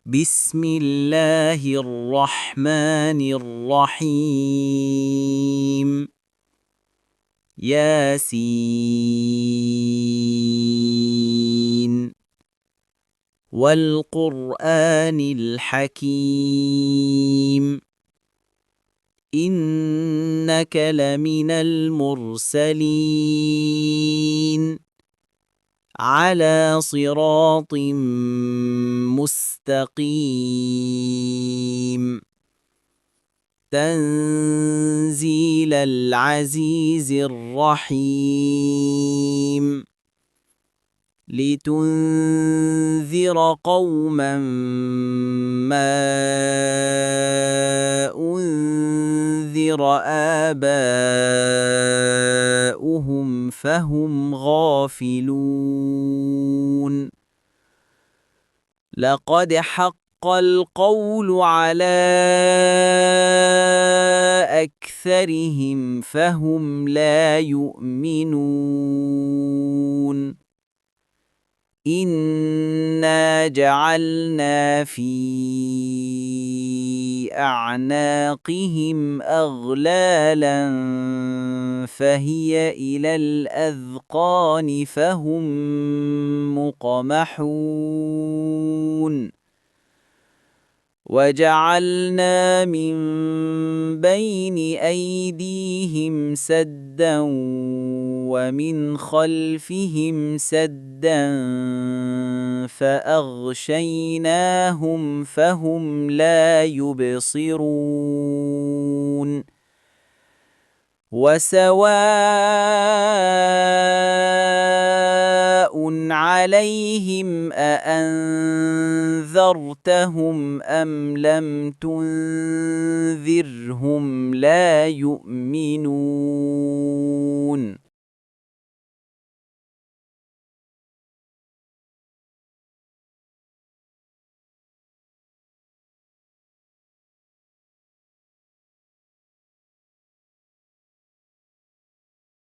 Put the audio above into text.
بسم الله الرحمن الرحيم ياسين والقرآن الحكيم إنك لمن المرسلين على صراط مستقيم تنزيل العزيز الرحيم لتنذر قوما ما أنذر آباؤهم فهم غافلون لقد حق القول على أكثرهم فهم لا يؤمنون إنا جعلنا في أعناقهم أغلالا فهي إلى الأذقان فهم مقمحون وجعلنا من بين أيديهم سدا ومن خلفهم سدا فأغشيناهم فهم لا يبصرون وسواء عليهم أأنذرتهم أم لم تنذرهم لا يؤمنون